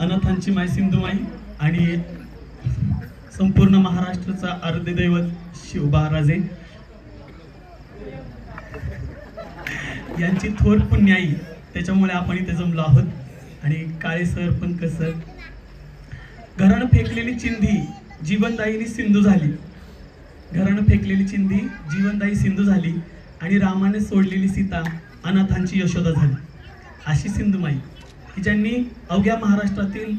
अनाथांची माय सिंधुमाई आणि संपूर्ण महाराष्ट्राचा आराध्य दैवत शिवबाराजे यांची थोर पुण्याई, त्याच्यामुळे आपण इथे जमलो आहोत. आणि काळे सर पण कसं घरानं फेकलेली चिंधी जीवनदायीनी सिंधू झाली, घरानं फेकलेली चिंधी जीवनदायी सिंधू झाली आणि रामाने सोडलेली सीता अनाथांची यशोदा झाली. अशी सिंधुमाई की ज्यांनी अवघ्या महाराष्ट्रातील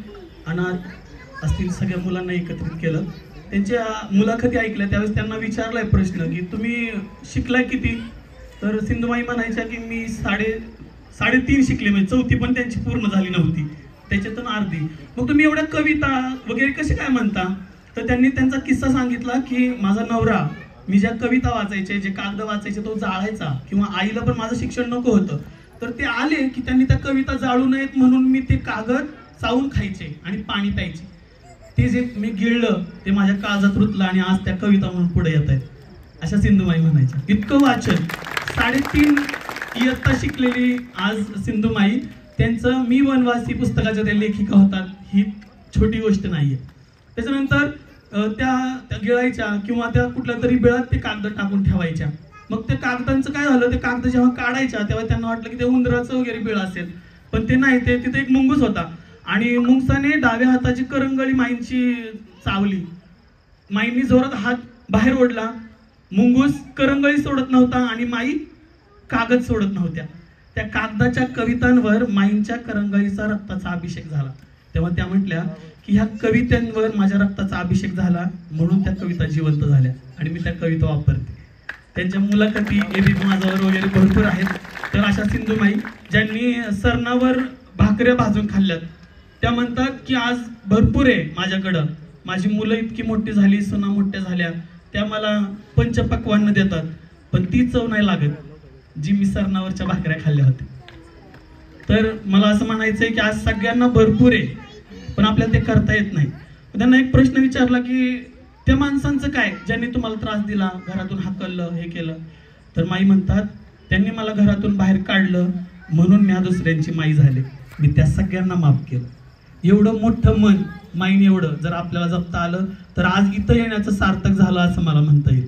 अनाथ असतील सगळ्या मुलांना एकत्रित केलं. त्यांच्या मुलाखती ऐकल्या त्यावेळेस त्यांना विचारलाय प्रश्न की तुम्ही शिकलाय किती, तर सिंधुमाई म्हणायच्या की मी साडेतीन शिकले, म्हणजे चौथी पण त्यांची पूर्ण झाली नव्हती, त्याच्यातून अर्धी. मग तुम्ही एवढ्या कविता वगैरे कसे काय म्हणता, तर त्यांनी त्यांचा किस्सा सांगितला की माझा नवरा, मी ज्या कविता वाचायचे जे कागद वाचायचे तो जाळायचा, किंवा आईला पण माझं शिक्षण नको होतं तर ते आले की त्यांनी त्या कविता जाळू नयेत म्हणून मी ते कागद चावून खायचे आणि पाणी प्यायचे. ते जे मी गिळलं ते माझ्या काळजात रुतलं आणि आज त्या कविता म्हणून पुढे येत आहेत. अशा सिंधुमाई म्हणायच्या. इतकं वाचन, 3.5 इयत्ता शिकलेली आज सिंधुमाई, त्यांचं मी वनवासी पुस्तकाच्या त्या लेखिका होतात, ही छोटी गोष्ट नाहीये. त्याच्यानंतर त्या गिळायच्या किंवा त्या कुठल्या तरी बिळात ते कागद टाकून ठेवायच्या. मग ते कागदांचं काय झालं, ते कागद जेव्हा काढायच्या तेव्हा त्यांना वाटलं की ते उंदराचं वगैरे बिळ असेल, पण ते नाही, ते तिथे एक मुंगूस होता आणि मुंगसाने डाव्या हाताची करंगळी माईंची चावली. माईंनी जोरात हात बाहेर ओढला, मुंगूस करंगळी सोडत नव्हता आणि माई कागद सोडत नव्हत्या. त्या कागदाच्या कवितांवर माईंच्या करंगळीचा रक्ताचा अभिषेक झाला. तेव्हा त्या म्हटल्या की ह्या कवितांवर माझ्या रक्ताचा अभिषेक झाला म्हणून त्या कविता जिवंत झाल्या आणि मी त्या कविता वापरते. त्यांच्या मुलाखती एबीपी माझावर वगैरे भरपूर आहेत. तर अशा सिंधुमाई ज्यांनी सरणावर भाकऱ्या भाजून खाल्ल्यात, त्या म्हणतात की आज भरपूर आहे माझ्याकडं, माझी मुलं इतकी मोठी झाली, सुना मोठ्या झाल्या, त्या मला पंचपक्वान्न देतात, पण ती चव नाही लागत जी मी सरणावरच्या भाकऱ्या खाल्ल्या होत्या. तर मला असं म्हणायचंय की आज सगळ्यांना भरपूर आहे पण आपल्याला ते करता येत नाही. त्यांना एक प्रश्न विचारला की त्या माणसांचं काय ज्यांनी तुम्हाला त्रास दिला, घरातून हाकललं, हे केलं, तर माई म्हणतात त्यांनी मला घरातून बाहेर काढलं म्हणून मी दुसऱ्यांची माई झाले, मी त्या सगळ्यांना माफ केलं. एवढं मोठं मन माईने एवढं जर आपल्याला जपता आलं तर आज इथं येण्याचं सार्थक झालं असं मला म्हणता येईल.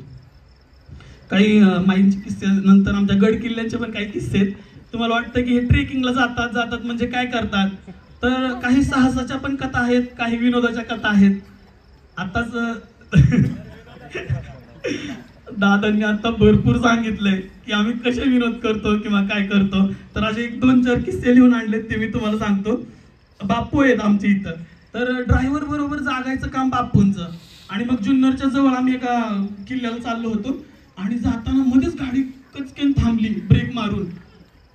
काही माईंचे किस्से, नंतर आमच्या गड किल्ल्याचे पण काही किस्से आहेत. तुम्हाला वाटतं की हे ट्रेकिंगला जातात म्हणजे काय करतात, तर काही साहसाच्या पण कथा आहेत, काही विनोदाच्या कथा आहेत. आताच दादांनी आता भरपूर सांगितलंय की आम्ही कसे विनोद करतो किंवा काय करतो, तर असे 1-2-4 किस्से लिहून आणलेत ते मी तुम्हाला सांगतो. बापू आहेत आमच्या इथं, तर ड्रायव्हर बरोबर जागायचं काम बापूंचं. आणि मग जुन्नरच्या जवळ आम्ही एका किल्ल्याला चाललो होतो आणि जाताना मध्येच गाडी कचकेन थांबली ब्रेक मारून.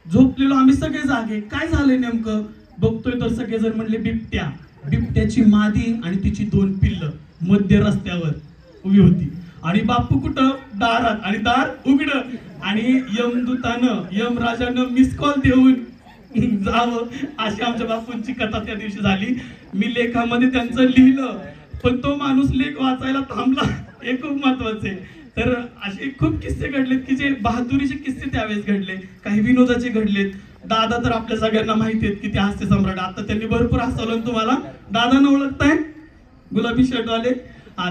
झोपलेलो आम्ही सगळे जागे, काय झालंय नेमकं बघतोय तर सगळेजण म्हणले बिबट्याची मादी आणि तिची 2 पिल्लं मध्य रस्त्यावर उभी होती आणि बापू कुठं दारात, आणि दार उघडं, आणि यमदूतानं यमराजानं मिस कॉल देऊन जावं अशी आमच्या बापूंची कथा त्या दिवशी झाली. मी लेखामध्ये त्यांचं लिहिलं पण तो माणूस लेख वाचायला थांबला, हे खूप महत्वाचं आहे. तर असे खूप किस्से घडलेत की जे बहादुरीचे किस्से त्यावेळेस घडले, काही विनोदाचे घडलेत. दादा तर आपल्या सगळ्यांना माहिती आहेत की ते हास्य सम्राट, आता त्यांनी भरपूर हसवलं. तुम्हाला दादांना ओळखताय, गुलाबी शर्ट वाले,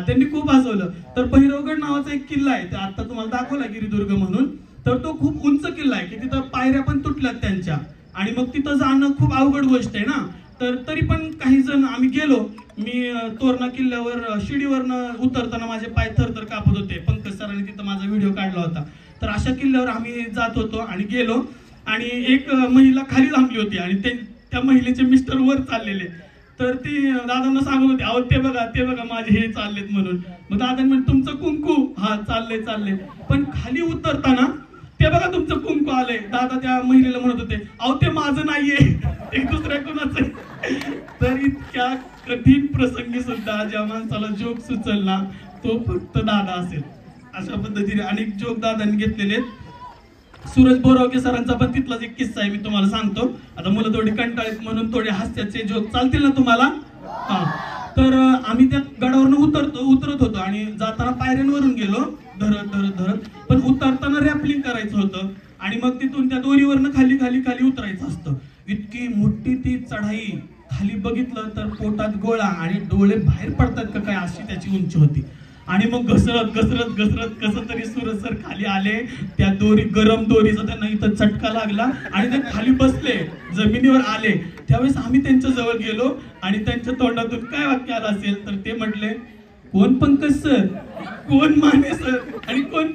त्यांनी खूप हसवलं. तर भैरवगड नावाचा एक किल्ला आहे, आता तुम्हाला दाखवला गिरिदुर्ग म्हणून, तर तो खूप उंच किल्ला आहे की तिथं पायऱ्या पण तुटल्यात त्यांच्या, आणि मग तिथं जाणं खूप अवघड गोष्ट आहे ना. तर तरी पण काही जण आम्ही गेलो, मी तोरणा किल्ल्यावर शिडीवरनं उतरताना माझे पाय थरथर कापत होते. पंकज सरांनी तिथं माझा व्हिडिओ काढला होता. तर अशा किल्ल्यावर आम्ही जात होतो आणि गेलो आणि एक महिला खाली थांबली होती आणि त्या महिलेचे मिस्टर वर चाललेले. तर ती दादांना सांगत होती, अहो ते बघा माझे हे चाललेत म्हणून. मग दादांनी म्हणले तुमचं कुंकू, हा चाललंय. पण खाली उतरताना ते बघा तुमचं कुंकू आलंय. दादा त्या महिलेला म्हणत होते, अहो ते माझं नाहीये, एक दुसऱ्या कोणाचं. तर इतक्या कठीण प्रसंगी सुद्धा ज्या माणसाला जोक सुचलला तो फक्त दादा असेल. अशा पद्धतीने अनेक जोक दादांनी घेतलेले आहेत. सूरज बोरावके सरांचा पण तिथलाच एक किस्सा आहे, मी तुम्हाला सांगतो. आता मुलं थोडी कंटाळीत म्हणून थोडे हास्याचे जोक चालतील ना तुम्हाला. हा, तर आम्ही त्या गडावरनं उतरत होतो आणि जाताना पायऱ्यांवरून गेलो धरत, पण उतरताना रॅपलिंग करायचं होतं आणि मग तिथून त्या दोरीवरनं खाली उतरायचं असतं. इतकी मोठी ती चढाई, खाली बघितलं तर पोटात गोळा आणि डोळे बाहेर पडतात का काय अशी त्याची उंची होती. आणि मग घसरत घसरत घसरत कसं तरी सूरज सर खाली आले. त्या दोरी, गरम दोरीचा त्यांना इथं चटका लागला आणि ते खाली बसले, जमिनीवर आले. त्यावेळेस आम्ही त्यांच्या जवळ गेलो आणि त्यांच्या तोंडातून काय वाक्य आलं असेल तर ते म्हटले, कोण पंकज सर, कोण माने सर आणि कोण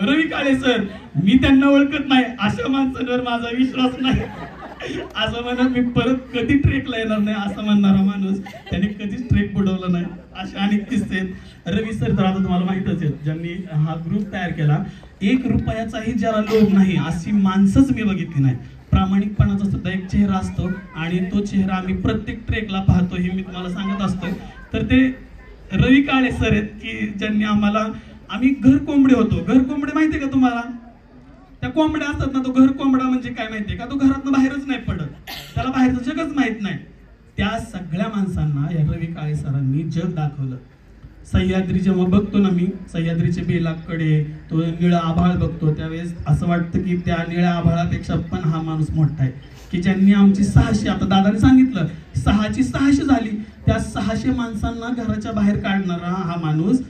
रवी काळे सर. मी त्यांना ओळखत नाही, अशा माणसांवर माझा विश्वास नाही. असं म्हणा मी परत कधी ट्रेकला येणार नाही असं म्हणणारा माणूस, त्याने कधीच ट्रेक बुडवला नाही. अशा अनेक किस्से आहेत. रवी सर तर आता तुम्हाला माहितच आहेत, ज्यांनी हा ग्रुप तयार केला. 1 रुपयाचाही ज्याला लोभ नाही अशी माणसंच मी बघितली नाही. प्रामाणिकपणाचा सुद्धा एक चेहरा असतो आणि तो चेहरा आम्ही प्रत्येक ट्रेकला पाहतो, हे मी तुम्हाला सांगत असतोय. तर ते रवी काळे सर आहेत की ज्यांनी आम्हाला, आम्ही घर कोंबडे होतो. घर कोंबडे माहितीये का तुम्हाला? त्या कोंबड्या असतात ना, तो घर कोंबडा म्हणजे काय माहितीये का? तो घरातनं बाहेरच नाही पडत, त्याला बाहेरचं जगच माहित नाही. त्या सगळ्या माणसांना या रवी काळे सरांनी जग दाखवलं. सह्याद्री जेव्हा बघतो ना मी, सह्याद्रीचे बेलाकडे तो निळा आभाळ बघतो, त्यावेळेस असं वाटतं की त्या निळ्या आभाळापेक्षा पण हा माणूस मोठा आहे. की ज्यांनी आमची 600, आता दादाने सांगितलं 6ची 600 झाली, त्या 600 माणसांना घराच्या बाहेर काढणारा हा माणूस.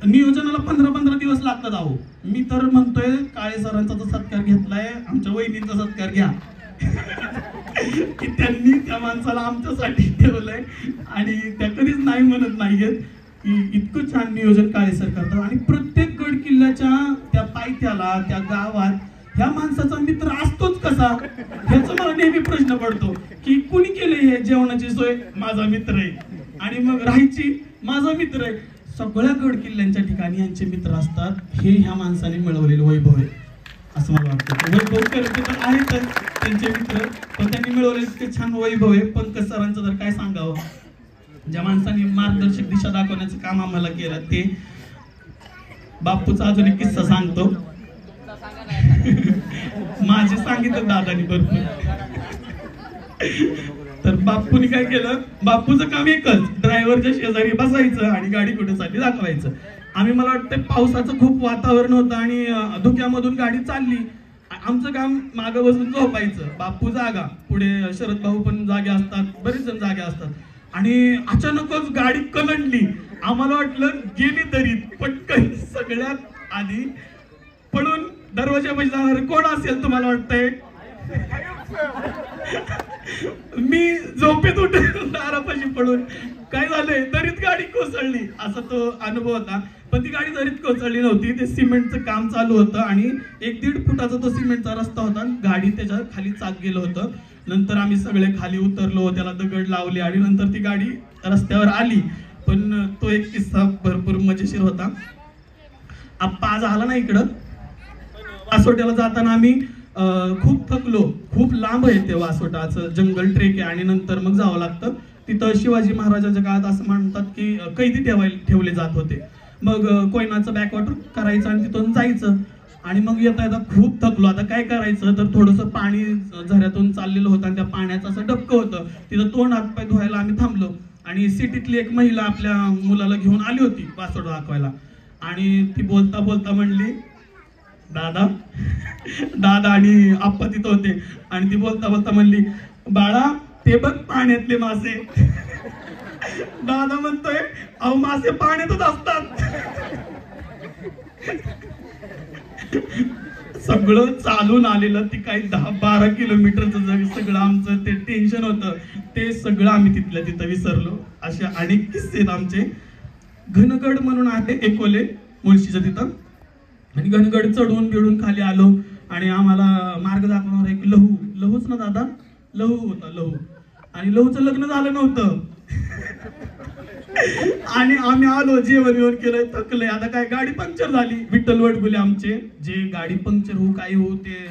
नियोजनाला 15-15 दिवस लागतात. अहो मी तर म्हणतोय काळे सरांचा तर सत्कार घेतलाय, आमच्या वहिनींचा सत्कार घ्या. की त्यांनी त्या माणसाला आमच्यासाठी ठेवलंय आणि त्या कधीच नाही म्हणत नाहीयेत. की इतकं छान नियोजन काळे सर करतात आणि प्रत्येक गड किल्ल्याच्या त्या पायथ्याला, त्या गावात ह्या माणसाचा मित्र असतोच कसा, ह्याचा मला नेहमी प्रश्न पडतो. की कुणी केले हे जेवणाची सोय? माझा मित्र आहे. आणि मग राहायची? माझा मित्र आहे. सगळ्या गड किल्ल्यांच्या ठिकाणी यांचे मित्र असतात. हे ह्या माणसाने मिळवलेलं वैभव आहे असं मला वाटतं. वैभव करते तर आहेतच त्यांचे मित्र, पण त्यांनी मिळवलेलं इतके छान वैभव आहे. पंकज सरांचं तर काय सांगावं, ज्या माणसाने मार्गदर्शक दिशा दाखवण्याचं काम आम्हाला केलं ते. बापूचा अजून एक किस्सा सांगतो. माझे सांगितलं दादानी भरपूर. तर बापूने काय केलं, बापूचं काम एकच, ड्रायव्हरच्या शेजारी बसायचं आणि गाडी कुठे चालली दाखवायचं. आम्ही, मला वाटतं पावसाचं खूप वातावरण होतं आणि धुक्यामधून गाडी चालली. आमचं काम मागं बसून झोपायचं, बापू जागा, पुढे शरद भाऊ पण जागे असतात, बरेच जण जागे असतात. आणि अचानकच गाडी कलंडली. आम्हाला वाटलं गेली दरीत. पटकन सगळ्यात आधी पळून दरवाजापाशी जाणार कोण असेल तुम्हाला वाटतंय? मी झोपेत उठून दारापाशी पडून, काय झालंय, दरीत गाडी कोसळली, असा तो अनुभव होता. पण ती गाडी दरीत कोसळली नव्हती, ते सिमेंटचं काम चालू होतं आणि 1-1.5 फुटाचा तो सिमेंटचा रस्ता होता. गाडी त्याच्या खाली चाक गेलं होतं. नंतर आम्ही सगळे खाली उतरलो, त्याला दगड लावले आणि नंतर ती गाडी रस्त्यावर आली. पण तो एक किस्सा भरपूर मजेशीर होता. आप्पा आज आला ना इकडं. वासोट्याला जाताना आम्ही खूप थकलो, खूप लांब आहे ते वासोटाचं जंगल ट्रेक आहे आणि नंतर मग जावं लागतं. तिथं शिवाजी महाराजांच्या काळात असं म्हणतात की कैदी ठेवले जात होते. मग कोयनाचं बॅकवॉटर करायचं आणि तिथून जायचं. आणि मग येता येता खूप थकलो, आता काय करायचं, तर थोडंसं पाणी झऱ्यातून चाललेलं होतं आणि त्या पाण्याचं असं डबकं होतं. तिथं तोंड हातपाय धुवायला आम्ही थांबलो आणि सिटीतली एक महिला आपल्या मुलाला घेऊन आली होती वासोटा दाखवायला. आणि ती बोलता बोलता म्हणली, दादा दादा आणि आप्पा तिथं होते. आणि ती बोलता बोलता म्हणली, बाळा ते बघ पाण्यातले मासे. दादा म्हणतोय, अहो मासे पाण्यातच असतात. सगळं चालून आलेलं, ती काही 10-12 किलोमीटरचं सगळं आमचं ते टेन्शन होतं, ते सगळं आम्ही तिथल्या तिथं विसरलो. असे अनेक किस्से आहेत आमचे. घनगड म्हणून आहे एकोले मुळशीच्या तिथं. आणि घनगड चढून बिडून खाली आलो आणि आम्हाला मार्ग दाखवणार एक लहूच ना दादा, लहू होता, लहू. आणि लहूचं लग्न झालं नव्हतं. आणि आम्ही आलो, जेवण बिवण केलं, थकलंय. आता काय, गाडी पंक्चर झाली. विठ्ठल वडगुले आमचे, जे गाडी पंक्चर होऊ काय हो ते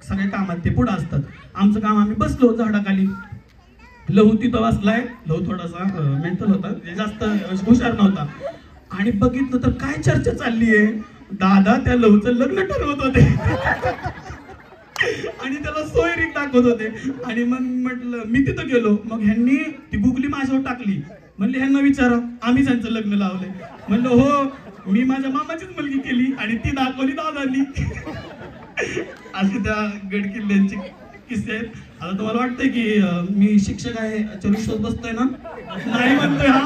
सगळ्या कामात ते पुढे असतात. आमचं काम, आम्ही बसलो झाडाखाली. लहू तिथं बसलाय. लहू थोडासा मेंटल होता, जास्त हुशार नव्हता. आणि बघितलं तर काय चर्चा चालली आहे, दादा त्या लहूचं लग्न ठरवत होते. आणि त्याला सोयरीक दाखवत होते. आणि मग म्हटलं, मी तिथं गेलो. मग ह्यांनी ती गुगली माझ्यावर टाकली. म्हणले, ह्यांना विचारा, आम्ही त्यांचं लग्न लावलंय. म्हणलं, हो मी माझ्या मामाचीच मुलगी केली आणि ती दाखवली दादांनी. अशी त्या गड किल्ल्यांचे किस्से आहेत. आता तुम्हाला वाटतंय की मी शिक्षक आहे याच्यावर विश्वास बसतोय ना? नाही म्हणतोय हा.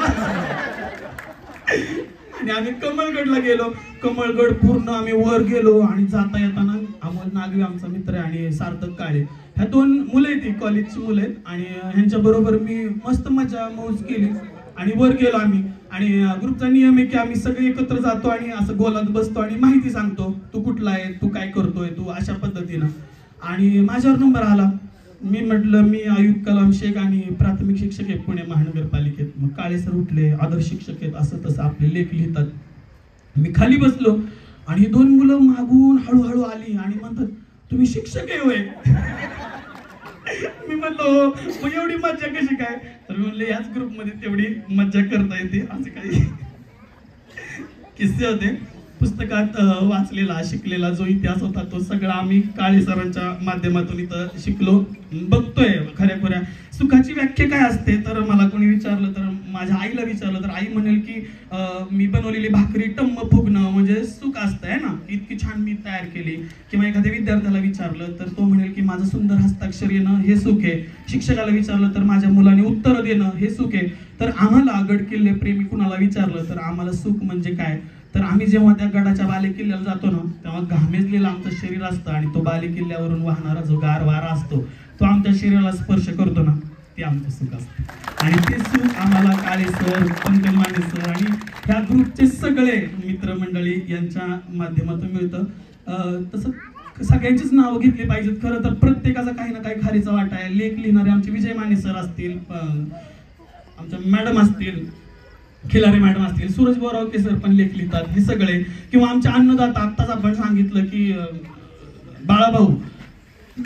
आणि आम्ही कमलगडला गेलो. कमलगड पूर्ण आम्ही वर गेलो आणि जाता येताना अमोल नागवे आमचा मित्र आहे आणि सार्थक काळे, ह्या 2 मुलं आहेत, ती कॉलेजची मुलं आहेत आणि ह्यांच्या बरोबर मी मस्त मजा मौज केली आणि वर गेलो आम्ही. आणि ग्रुपचा नियम आहे की आम्ही सगळे एकत्र जातो आणि असं गोलात बसतो आणि माहिती सांगतो, तू कुठला आहे, तू काय करतोय, तू अशा पद्धतीनं. आणि माझ्यावर नंबर आला. मी म्हटलं मी अयूब कलाम शेख आणि प्राथमिक शिक्षक आहे पुणे महानगरपालिकेत. मग काळे सर उठले, आदर्श शिक्षक आहेत, असं तसं आपले लेख लिहितात. मी खाली बसलो आणि 2 मुलं मागून हळूहळू आली आणि म्हणतात, तुम्ही शिक्षक आहे होय? मी म्हणलो मग एवढी मज्जा कशी काय? तर मी म्हणले याच ग्रुपमध्ये तेवढी मज्जा करता येते. असं काही किस्से होते. पुस्तकात वाचलेला शिकलेला जो इतिहास होता तो सगळा आम्ही काळे सरांच्या माध्यमातून इथं शिकलो, बघतोय. खऱ्या सुखाची व्याख्या काय असते तर मला कोणी विचारलं, तर माझ्या आईला विचारलं तर आई म्हणेल की मी बनवलेली भाकरी टम्म फुगणं म्हणजे सुख असतंय ना, इतकी छान मी तयार केली. किंवा एखाद्या विद्यार्थ्याला विचारलं तर तो म्हणेल की माझं सुंदर हस्ताक्षर येणं हे सुख आहे. शिक्षकाला विचारलं तर माझ्या मुलाने उत्तर देणं हे सुख आहे. तर आम्हाला गड किल्ले प्रेमी कुणाला विचारलं तर आम्हाला सुख म्हणजे काय, तर आम्ही जेव्हा त्या गडाच्या बाले किल्ल्याला जातो ना तेव्हा घामेजलेलं आमचं शरीर असतं आणि तो बाले किल्ल्यावरून वाहणारा जो गार वारा असतो तो आमच्या शरीराला स्पर्श करतो ना, ते आमचं सुख असतं. आणि ते सुख आम्हाला काळे सर, पंकज माने सर आणि ह्या ग्रुपचे सगळे मित्रमंडळी यांच्या माध्यमातून मिळतं. तसं सगळ्यांचीच नावं घेतली पाहिजेत. खरं तर प्रत्येकाचा काही ना काही खारीचा वाटा आहे. लेख लिहिणारे आमचे विजय माने सर असतील, आमच्या मॅडम असतील, खिलारे मॅडम असतील, सूरज बोरावके सर पण लेख लिहितात, हे सगळे. किंवा आमच्या अन्नदाता, आत्ताच आपण सांगितलं की बाळाभाऊ,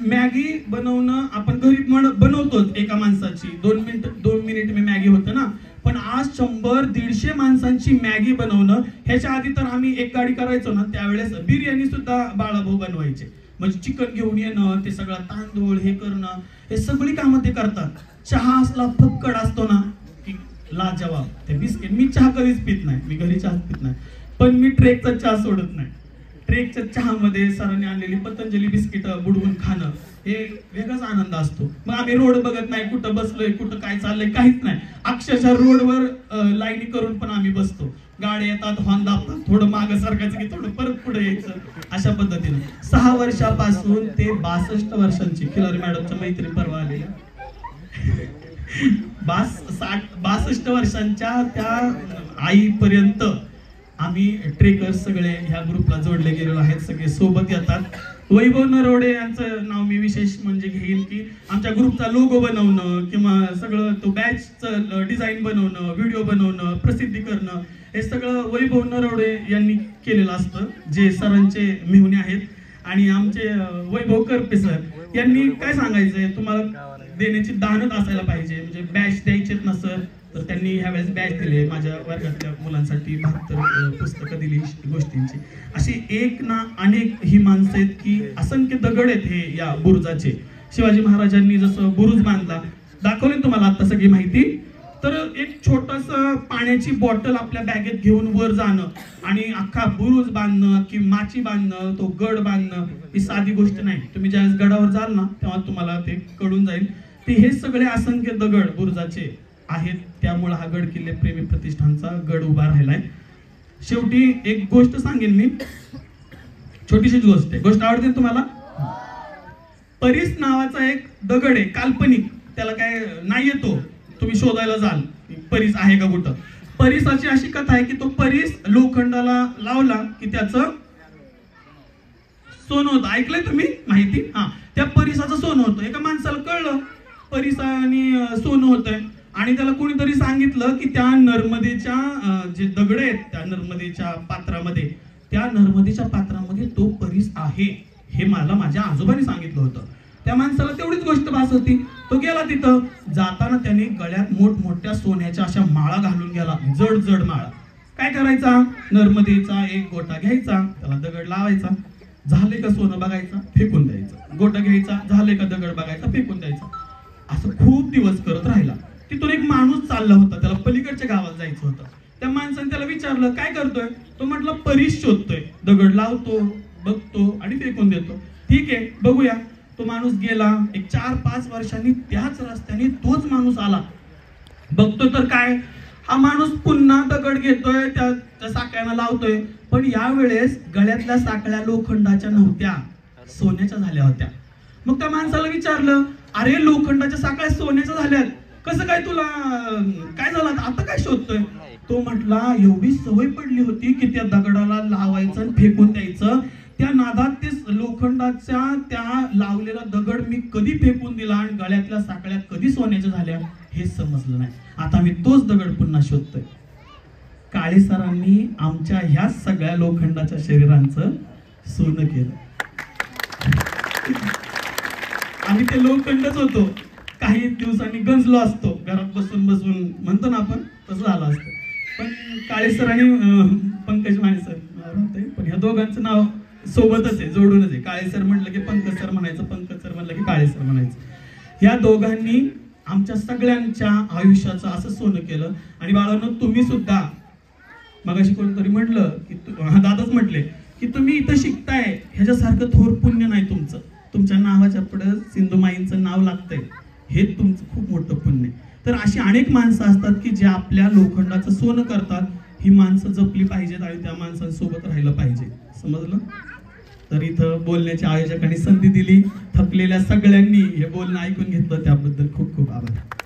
मॅगी बनवणं आपण घरी बनवतोच एका माणसाची 2 मिनिट मी मॅगी होतं ना, पण आज 100-150 माणसांची मॅगी बनवणं. ह्याच्या आधी तर आम्ही एक गाडी करायचो ना त्यावेळेस बिर्याणी सुद्धा बाळाभाऊ बनवायचे. म्हणजे चिकन घेऊन येणं, ते सगळं तांदूळ हे करणं, हे सगळी कामं ते करतात. चहा असला फक्कड असतो ना की लाजवाब. ते बिस्किट, मी चहा कधीच पित नाही, मी घरी चहा पित नाही, पण मी ट्रेकचा चहा सोडत नाही. ट्रेकच्या चहामध्ये सरांनी आणलेली पतंजली बिस्किट बुडवून खाणं हे वेगळाच आनंद असतो. मग आम्ही रोड बघत नाही, कुठं बसलोय, कुठं काय चाललंय, काहीच नाही. अक्षरशः रोडवर लाईनी करून पण आम्ही बसतो. गाड्या येतात, हॉर्न दाबतात, थोडं मागं सरकायचं की थोडं परत पुढे यायचं, अशा पद्धतीने. 6 वर्षापासून ते 62 वर्षांची खिलारी मॅडमच्या मैत्री परवा आलेल्या 62 वर्षांच्या त्या आईपर्यंत आम्ही ट्रेकर्स सगळे ह्या ग्रुपला जोडले गेलेलो आहेत. सगळे सोबत येतात. वैभव नरवडे यांचं नाव मी विशेष म्हणजे घेईन की आमच्या ग्रुपचा लोगो बनवणं किंवा सगळं तो बॅचचं डिझाईन बनवणं, व्हिडिओ बनवणं, प्रसिद्धी करणं, हे सगळं वैभव नरवडे यांनी केलेलं असतं, जे सरांचे मेहुणे आहेत. आणि आमचे वैभव करपे सर यांनी काय सांगायचंय, तुम्हाला देण्याची दानत असायला पाहिजे. म्हणजे बॅच द्यायचेत ना सर, तर त्यांनी ह्यावेळेस बॅच दिले. माझ्या वर्गातल्या मुलांसाठी 72 पुस्तकं दिली गोष्टींची. अशी एक ना अनेक ही माणसं आहेत की असंख्य दगड आहेत हे या बुरुजाचे. शिवाजी महाराजांनी जसं बुरुज बांधला, दाखवले तुम्हाला आता सगळी माहिती. तर एक छोटस पाण्याची बॉटल आपल्या बॅगेत घेऊन वर जाणं आणि अख्खा बुरुज बांधणं की माची बांधणं, तो गड बांधणं, ही साधी गोष्ट नाही. तुम्ही ज्यावेळेस गडावर जाल ना तेव्हा तुम्हाला ते कळून जाईल. ते हे सगळे असंख्य दगड बुरुजाचे आहेत. त्यामुळे हा गड किल्ले प्रेमी प्रतिष्ठानचा गड उभा राहिलाय. शेवटी एक गोष्ट सांगेन मी, छोटीशीच गोष्ट आहे. गोष्ट आवडते तुम्हाला? परीस नावाचा एक दगड आहे, काल्पनिक, त्याला काय नाही येतो, तुम्ही शोधायला जाल परीस आहे का कुठं. परीसाची अशी कथा आहे की तो परीस लोखंडाला लावला की त्याचं सोनं होतं. ऐकलंय तुम्ही माहिती? हा, त्या परीसाचं सोनं होतं. एका माणसाला कळलं परीसाने सोनं होतंय आणि त्याला कोणीतरी सांगितलं की त्या नर्मदेच्या जे दगड आहेत त्या नर्मदेच्या पात्रामध्ये तो परीस आहे, हे मला माझ्या आजोबांनी सांगितलं होतं. त्या माणसाला तेवढीच गोष्ट भास होती. तो गेला तिथं. जाताना त्याने गळ्यात मोठमोठ्या सोन्याच्या अशा माळा घालून गेला, जड जड माळा. काय करायचा, नर्मदेचा एक गोटा घ्यायचा, त्याला दगड लावायचा, झाले का सोनं बघायचा, फेकून द्यायचं. गोटा घ्यायचा, झाले का दगड बघायचा, फेकून द्यायचा. असं खूप दिवस करत राहिला. तिथून एक माणूस चालला होता, त्याला पलीकडच्या गावात जायचं होतं. त्या माणसाने त्याला विचारलं, काय करतोय? तो म्हटलं, परीस शोधतोय. दगड लावतो, बघतो आणि फेकून देतो. ठीक आहे, बघूया. तो माणूस गेला, एक 4-5 वर्षांनी त्याच रस्त्याने तोच माणूस आला. बघतो तर काय, हा माणूस पुन्हा दगड घेतोय, त्या साखळ्यांना लावतोय. पण यावेळेस गळ्यातल्या साखळ्या लोखंडाच्या नव्हत्या, सोन्याच्या झाल्या होत्या. मग त्या माणसाला विचारलं, अरे लोखंडाच्या साखळ्या सोन्याच्या झाल्यात, कसं काय, तुला काय झालं, आता काय शोधतोय? तो म्हटला, एवढी सवय पडली होती की त्या दगडाला लावायचं आणि फेकून द्यायचं. त्या नादात ते लोखंडाच्या त्या लावलेला दगड मी कधी फेकून दिला आणि गळ्यातल्या साखळ्या कधी सोन्याच्या झाल्या हे समजलं नाही. आता मी तोच दगड पुन्हा शोधतोय. काळे सरांनी आमच्या ह्या सगळ्या लोखंडाच्या शरीरांचं सोनं केलं. आम्ही ते लोखंडच होतो. काही दिवसांनी गंजलो असतो, घरात बसून बसून म्हणतो ना आपण, तसं झालं असतं. पण काळे सर आणि पंकज माने सर, पण ह्या दोघांचं नाव सोबतच आहे, जोडूनच आहे. काळे सर म्हटलं की पंकज सर म्हणायचं, पंकज सर म्हटलं की काळे सर म्हणायचं. ह्या दोघांनी आमच्या सगळ्यांच्या आयुष्याचं असं सोनं केलं. आणि बाळांनो, तुम्ही सुद्धा, मगाशी कोणतरी म्हटलं की दादाच म्हटले की तुम्ही इथं शिकताय, ह्याच्यासारखं थोर पुण्य नाही तुमचं. तुमच्या नावाच्या पुढे सिंधुमाईंचं नाव लागतंय, हे तुमचं खूप मोठं पुण्य. तर अशी अनेक माणसं असतात की जे आपल्या लोखंडाचं सोनं करतात. ही माणसं जपली पाहिजेत आणि त्या माणसांसोबत राहिलं पाहिजे. समजलं? तर इथं बोलण्याच्या आयोजकांनी संधी दिली, थकलेल्या सगळ्यांनी हे बोलणं ऐकून घेतलं, त्याबद्दल खूप खूप आभार.